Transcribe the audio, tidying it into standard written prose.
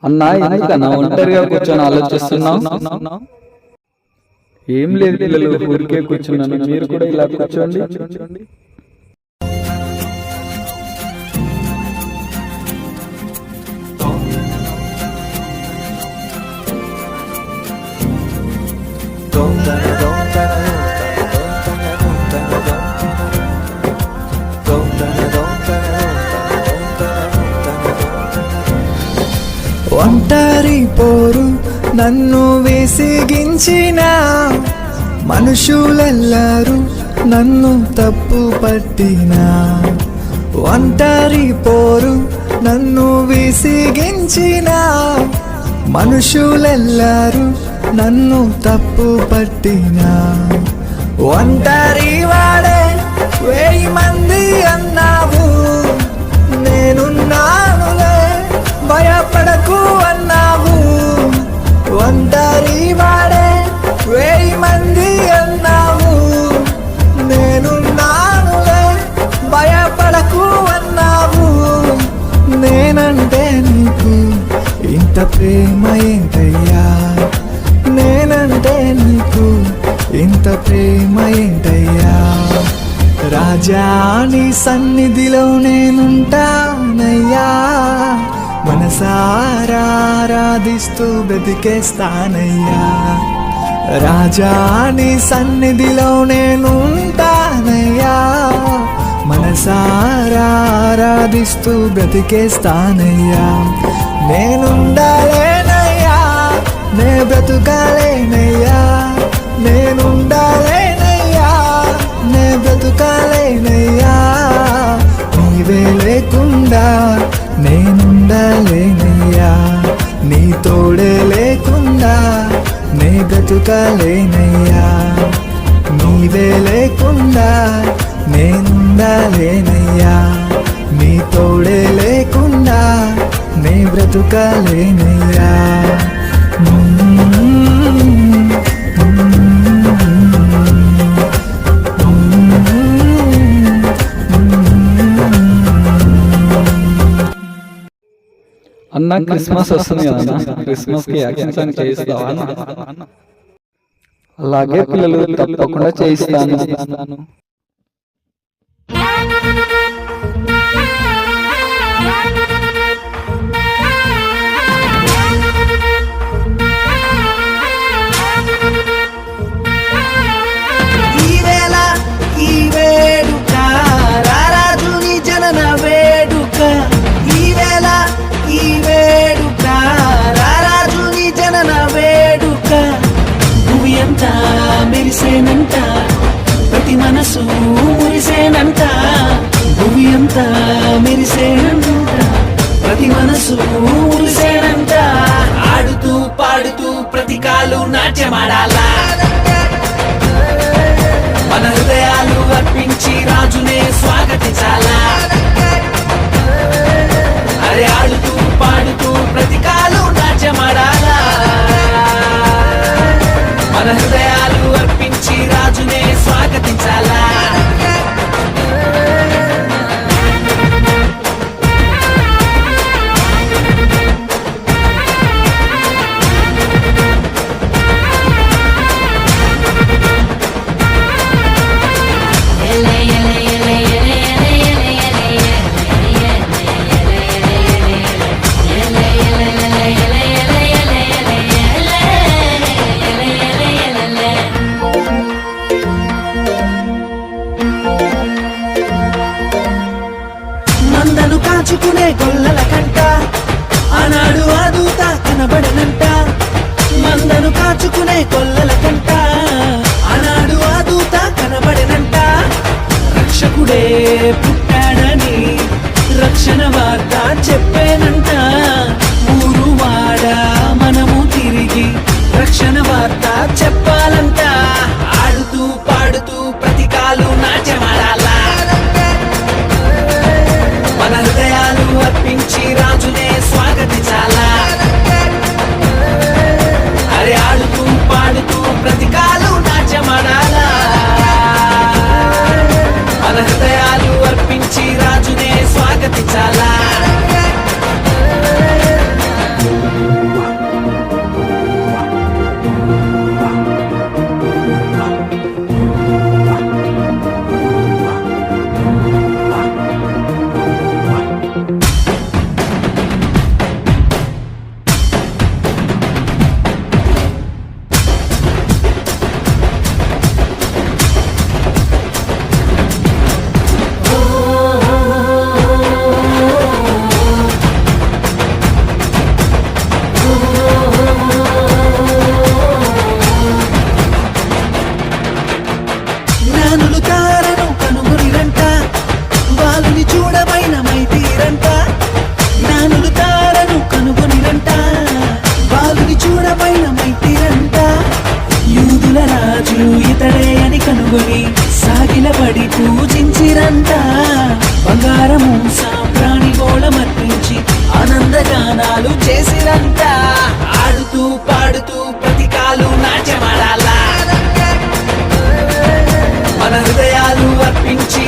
అన్నా ఎందుకన్నా ఒంటరిగా కూర్చొని ఆలోచిస్తున్నావు? ఏం లేదు పిల్లలు, ఊరికే కూర్చున్నాను. మీరు కూడా ఇలా కూర్చోండి. ఒంటరి పోరు నన్ను విసిగించిన మనుషులెల్లరూ నన్ను తప్పు పట్టినా. ఒంటరి పోరు నన్ను విసిగించిన మనుషులెల్లరూ నన్ను తప్పు పట్టినా. ఒంటరి వాడే 1000 మంది అన్నావు, నేనున్నానులే భయపడకు అన్నావు. ఒంటరి వాడే 1000 మంది అన్నావు, నేనున్నానులే భయపడకు అన్నావు. నేనంటే నీకు ఇంత ప్రేమ ఏంటయ్యా, నేనంటే నీకు ఇంత ప్రేమ ఏంటయ్యా. రాజా నీ సన్నిధిలో నేనుంటానయ్యా, మనసారా ఆరాధిస్తూ బ్రతికేస్తానయ్యా. రాజా నీ సన్నిధిలో నేనుంటానయ్యా, మనసారా ఆరాధిస్తూ బ్రతికేస్తానయ్యా. నేనుండాలేనయ్యా, నే బ్రతుకాలేనయ్యా, నేనుండాలేనయ్యా, నే బ్రతుకాలేనయ్యా. నీవే లేకుండా నేనుండాలేనయ్యా, నీ తోడే లేకుండా నే బ్రతుకాలేనయ్యా. నీవే లేకుండా నేనుండాలేనయ్యా, నీ తోడే లేకుండా నే బ్రతుకాలేనయ్యా. అన్న క్రిస్మస్ వస్తుంది కదా, క్రిస్మస్ కి యాక్షన్ సాంగ్ చేయిస్తావా? అలాగే పిల్లలు, తప్పకుండా చేయిస్తాను. ఈవేళ ఈ వేడుక రారాజుని జనన వేడుక, ఈవేళ ఈ వేడుక రారాజుని జనన వేడుక. భూమి అంతా మెరిసేనంట, ప్రతి మనసు మురిసేనంట. భూమి అంతా మెరిసేనంట, ప్రతి మనసు మురిసేనంట. ఆడుతూ పాడుతూ ప్రతి కాలు నాట్యమాడాలా, మన హృదయాలు అర్పించి రాజునే స్వాగతించాలా. అరే ఆడుతూ పాడుతూ ప్రతి కాలు నాట్యమాడాలా, మన హృదయాలు అర్పించి రాజునే స్వాగతించాలా. ఎలే ఎలే ఎలే ఎలే ఎలే చేసిరంతా ఆడుతూ పాడుతూ ప్రతికాలు నాట్యమాడాలా మన హృదయాలు అర్పించి